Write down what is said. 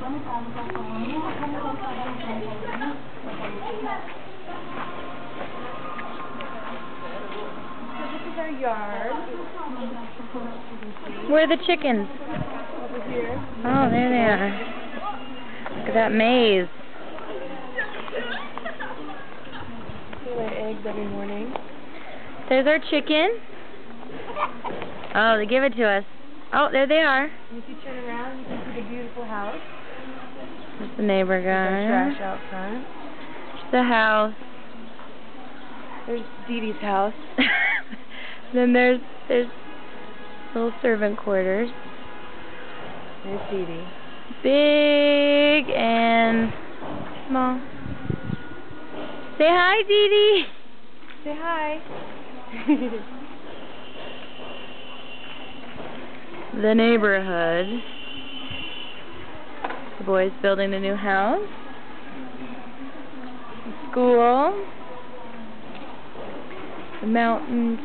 This is our yard. Where are the chickens? Over here. Oh, there they are. Look at that maze. They lay eggs every morning. There's our chicken. Oh, they give it to us. Oh, there they are. And if you turn around, you can see the beautiful house. There's the neighbor There's guy. trash out front. There's the house. There's Dee Dee's house. Then there's little servant quarters. There's Dee Dee. Big and small. Say hi, Dee Dee. Say hi. The neighborhood. The boys building a new house. The school. The mountains.